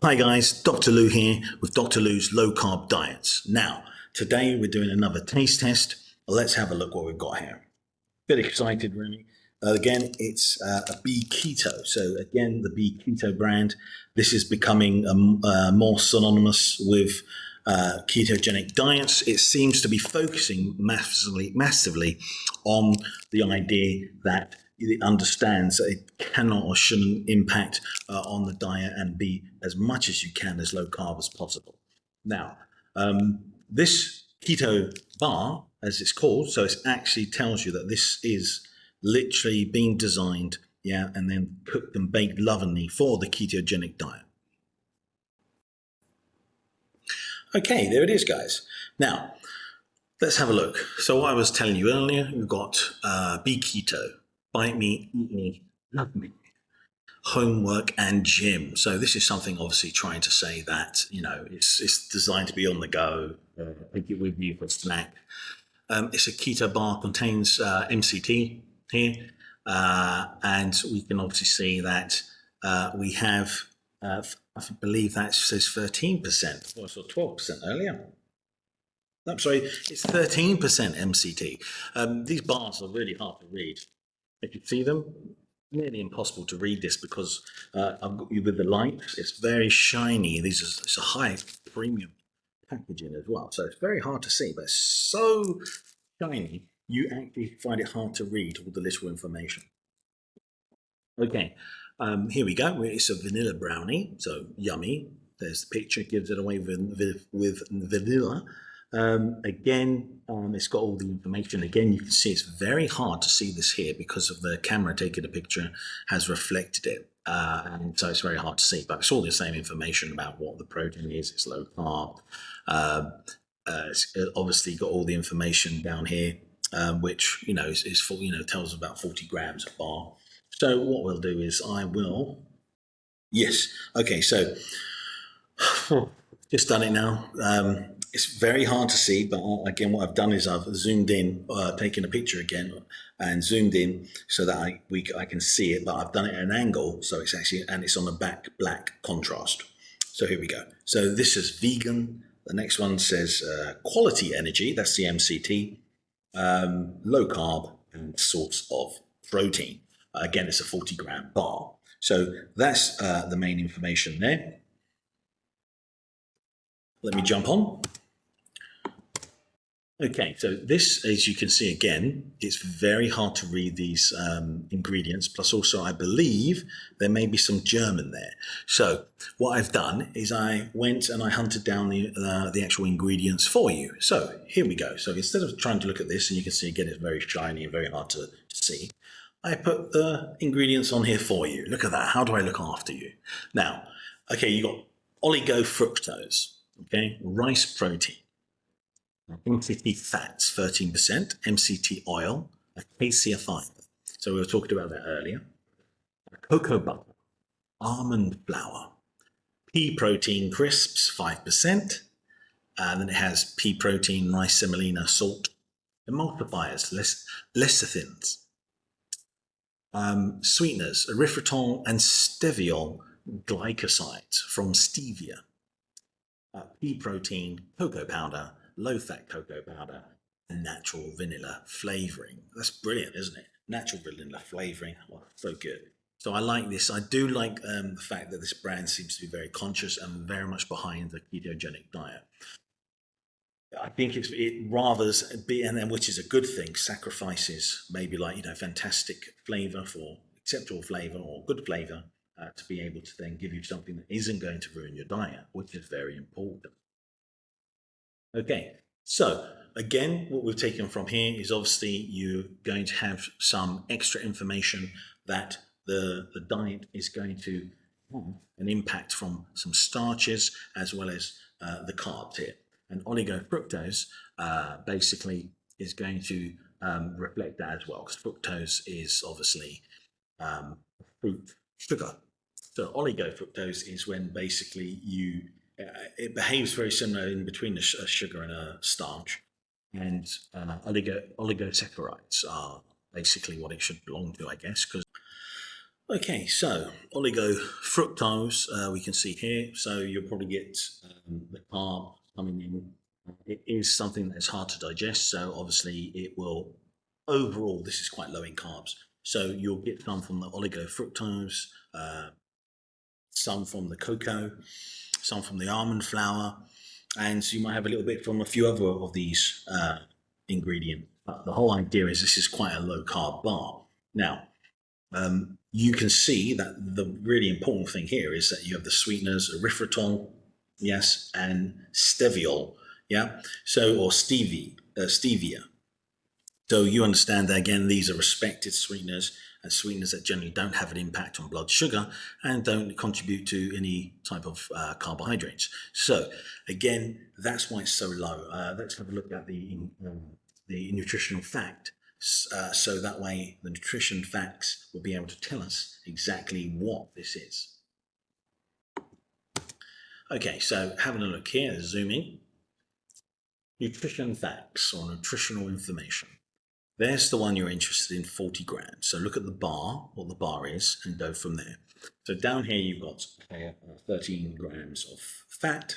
Hi guys, Dr. Lou here with Dr. Lou's low carb diets. Now, today we're doing another taste test. Let's have a look what we've got here. Bit excited really. Again, it's a Be Keto. So again, the Be Keto brand. This is becoming more synonymous with ketogenic diets. It seems to be focusing massively on the idea that it understands that it cannot or shouldn't impact on the diet and be as much as you can as low carb as possible. Now, this keto bar, as it's called, so it actually tells you that this is literally being designed, and then cooked and baked lovingly for the ketogenic diet. Okay, there it is, guys. Now, let's have a look. So what I was telling you earlier, we've got Be Keto. Bite me, eat me, love me. Homework and gym. So this is something obviously trying to say that, it's designed to be on the go, take it with you for a snack. It's a keto bar, contains MCT here. And we can obviously see that we have, I believe that says 13%. Well, I saw 12% earlier. I'm sorry, it's 13% MCT. These bars are really hard to read. If you see them, nearly impossible to read this because I've got you with the light. It's very shiny. It's a high premium packaging as well. So it's very hard to see, but it's so shiny, you actually find it hard to read all the little information. Okay, here we go. It's a vanilla brownie, so yummy. There's the picture, gives it away with vanilla. Again, it's got all the information. Again, you can see it's very hard to see this here because of the camera taking the picture has reflected it. And so it's very hard to see, but it's all the same information about what the protein is. It's low carb. It's obviously got all the information down here, which, is full, tells about 40 grams a bar. So what we'll do is yes. Okay. So just done it now. It's very hard to see, but again, what I've done is I've zoomed in, taken a picture again and zoomed in so that I can see it, but I've done it at an angle. So it's actually, and it's on a black contrast. So here we go. So this is vegan. The next one says quality energy. That's the MCT, low carb and source of protein. Again, it's a 40-gram bar. So that's the main information there. Let me jump on. Okay, so this, as you can see again, it's very hard to read these ingredients. Plus also, I believe there may be some German there. So what I've done is I went and I hunted down the actual ingredients for you. So here we go. So instead of trying to look at this, and you can see again, it's very shiny and very hard to see, I put the ingredients on here for you. Look at that. How do I look after you? Now, okay, you got oligofructose, okay, rice protein, MCT fats, 13%, MCT oil, acacia fiber. So we were talking about that earlier. Cocoa butter, almond flour, pea protein crisps, 5%. And then it has pea protein, rice semolina, salt, emulsifiers, lecithins, sweeteners, erythritol and steviol glycosides from stevia, pea protein, cocoa powder, low-fat cocoa powder, and natural vanilla flavoring. That's brilliant, isn't it? Natural vanilla flavoring. Oh, so good. So I like this. I do like the fact that this brand seems to be very conscious and very much behind the ketogenic diet. I think it rather be, and then which is a good thing, sacrifices maybe like, fantastic flavor for acceptable flavor or good flavor to be able to then give you something that isn't going to ruin your diet, which is very important. Okay, so again, what we've taken from here is obviously you're going to have some extra information that the diet is going to have an impact from some starches as well as the carbs here. And oligofructose basically is going to reflect that as well, because fructose is obviously fruit sugar. So oligofructose is when basically it behaves very similar in between a sugar and a starch, and oligosaccharides are basically what it should belong to, I guess, because Okay, so oligofructose, we can see here. So you'll probably get the carb coming in. It is something that's hard to digest, so obviously it will, overall, this is quite low in carbs. So you'll get some from the oligofructose, some from the cocoa, some from the almond flour, and so you might have a little bit from a few other of these ingredients. But the whole idea is this is quite a low carb bar. Now, you can see that the really important thing here is that you have the sweeteners erythritol, yes, and steviol, yeah, so or stevia. So you understand that again, these are respected sweeteners and sweeteners that generally don't have an impact on blood sugar and don't contribute to any type of carbohydrates. So again, that's why it's so low. Let's have a look at the nutritional fact. So that way the nutrition facts will be able to tell us exactly what this is. Okay, so having a look here, zooming. Nutrition facts or nutritional information. There's the one you're interested in, 40 grams. So look at the bar, what the bar is, and go from there. So down here you've got 13 grams of fat,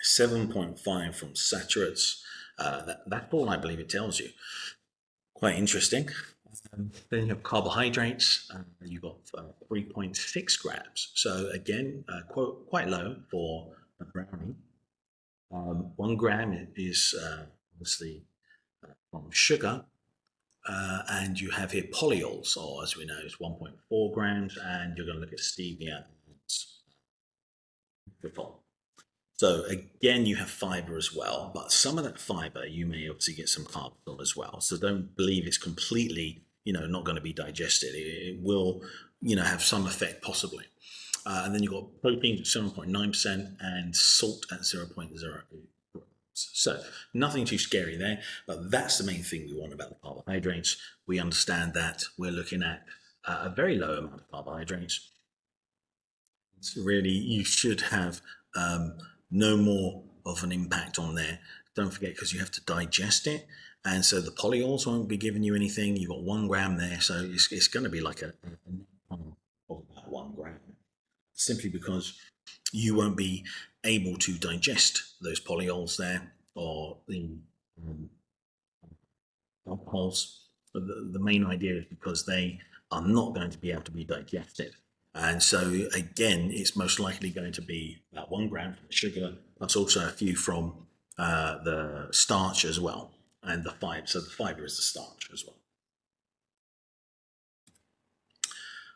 7.5 from saturates. That's all I believe it tells you. Quite interesting. Then you have carbohydrates. You've got 3.6 grams. So again, quite low for a brownie. 1 gram is obviously from sugar, and you have here polyols, or as we know, is 1.4 grams, and you're going to look at stevia and so again, you have fiber as well, but some of that fiber you may obviously get some carbs from as well. So don't believe it's completely, not going to be digested. It will, have some effect possibly. And then you've got protein at 7.9% and salt at 0.08. So nothing too scary there, but that's the main thing we want about the carbohydrates. We understand that we're looking at a very low amount of carbohydrates. So really, you should have no more of an impact on there. Don't forget, because you have to digest it, and so the polyols won't be giving you anything. You've got 1 gram there, so it's going to be like a of about 1 gram, simply because you won't be able to digest those polyols there, or the alcohols. But the main idea is because they are not going to be able to be digested. And so again, it's most likely going to be about 1 gram from the sugar, plus also a few from the starch as well, and the fiber. So the fiber is the starch as well.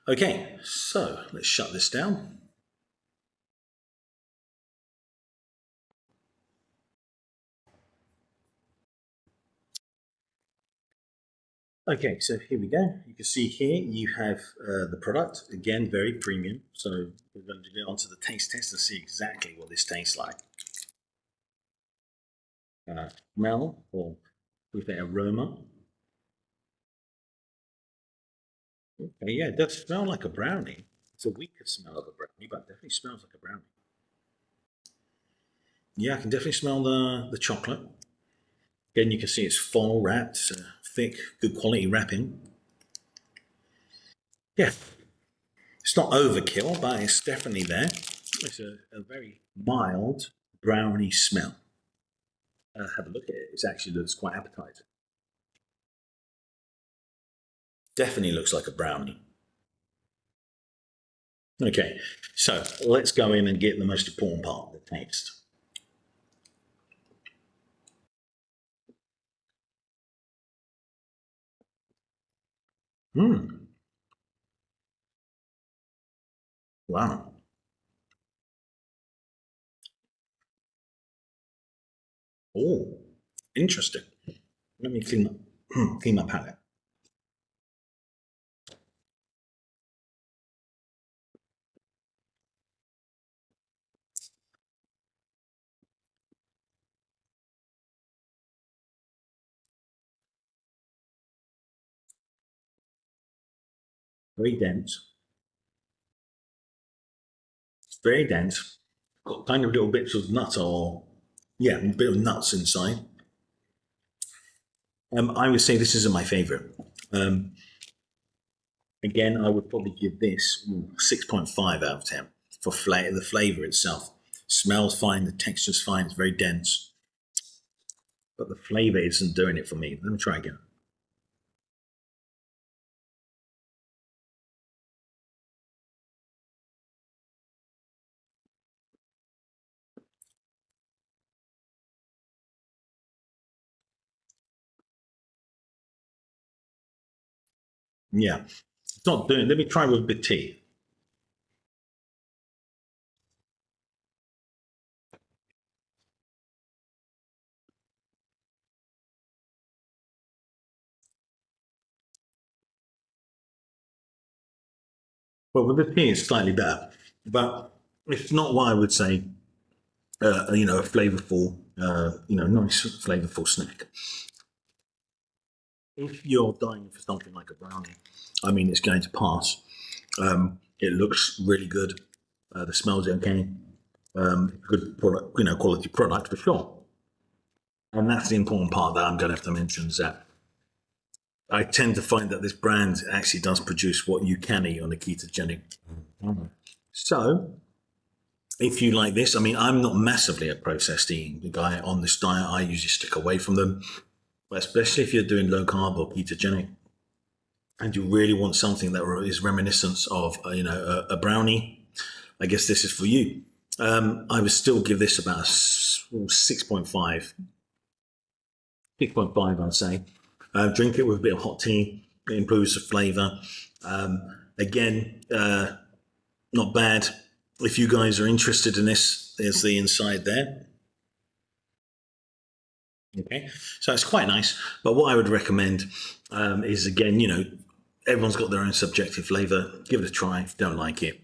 Okay, so let's shut this down. Okay, so here we go. You can see here you have the product, again, very premium. So we're going to get onto the taste test and see exactly what this tastes like. Smell, or with the aroma. Okay, yeah, it does smell like a brownie. It's a weaker smell of a brownie, but definitely smells like a brownie. Yeah, I can definitely smell the chocolate. Again, you can see it's full wrapped, thick, good quality wrapping. Yeah, it's not overkill, but it's definitely there. It's a very mild brownie smell. Have a look at it. It actually looks quite appetizing. Definitely looks like a brownie. Okay, so let's go in and get the most important part, the taste. Hmm. Wow. Oh, interesting. Let me clean my palate. Very dense. It's very dense. Got kind of little bits of nuts, or yeah, a bit of nuts inside. I would say this isn't my favorite. Um, Again, I would probably give this 6.5 out of 10 for the flavor itself. Smells fine, the texture's fine, it's very dense, but the flavor isn't doing it for me. Let me try again. Yeah, it's not doing. Let me try with a bit of tea. Well, with the tea, it's slightly better, but it's not what I would say. A flavorful, nice flavorful snack. If you're dying for something like a brownie, I mean, it's going to pass. It looks really good. The smell's okay. Good product, quality product for sure. And that's the important part that I'm going to have to mention is that I tend to find that this brand actually does produce what you can eat on a ketogenic. So if you like this, I mean, I'm not massively a processed eating guy on this diet. I usually stick away from them, but especially if you're doing low carb or ketogenic, and you really want something that is reminiscent of, a brownie, I guess this is for you. I would still give this about a 6.5. 6.5, I'd say. Drink it with a bit of hot tea. It improves the flavour. Again, not bad. If you guys are interested in this, there's the inside there. Okay, so it's quite nice. But what I would recommend is, again, everyone's got their own subjective flavour. Give it a try. If you don't like it,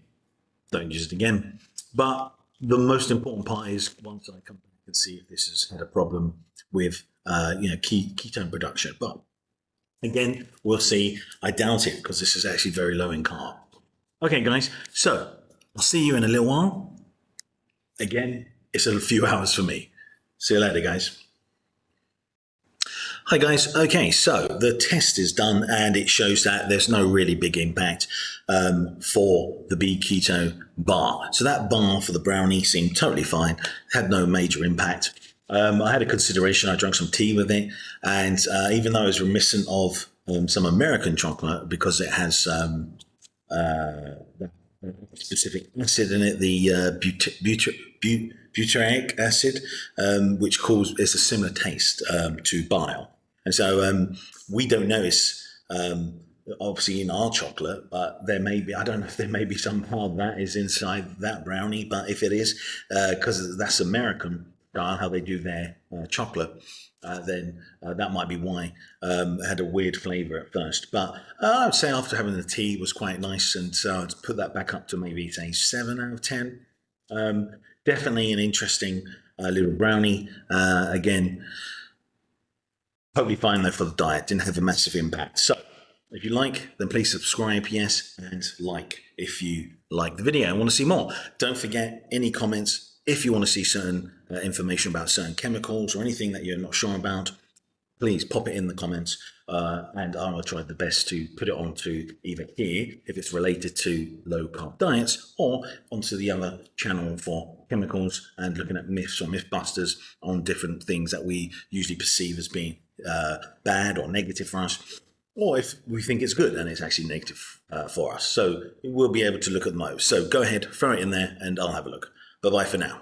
don't use it again. But the most important part is once I come back and see if this has had a problem with ketone production. But again, we'll see. I doubt it because this is actually very low in carb. Okay, guys. So I'll see you in a little while. Again, it's a few hours for me. See you later, guys. Hi guys, okay, so the test is done and it shows that there's no really big impact for the Be Keto bar. So that bar for the brownie seemed totally fine, had no major impact. I had a consideration, I drank some tea with it, and even though it was reminiscent of some American chocolate because it has specific acid in it, the butyric acid, which is a similar taste to bile. And so we don't notice, obviously, in our chocolate, but there may be, I don't know if there may be somehow that is inside that brownie, but if it is, because that's American style, how they do their chocolate, then that might be why it had a weird flavor at first. But I would say after having the tea, it was quite nice, and so I'd put that back up to maybe, say, 7 out of 10. Definitely an interesting little brownie. Again, totally fine though for the diet, didn't have a massive impact. So if you like, then please subscribe, yes, and like if you like the video and want to see more. Don't forget, any comments, if you want to see certain information about certain chemicals or anything that you're not sure about, please pop it in the comments, and I will try the best to put it onto either here, if it's related to low-carb diets, or onto the other channel for chemicals and looking at myths or mythbusters on different things that we usually perceive as being bad or negative for us, or if we think it's good and it's actually negative for us. So we'll be able to look at those. So go ahead, throw it in there, and I'll have a look. Bye-bye for now.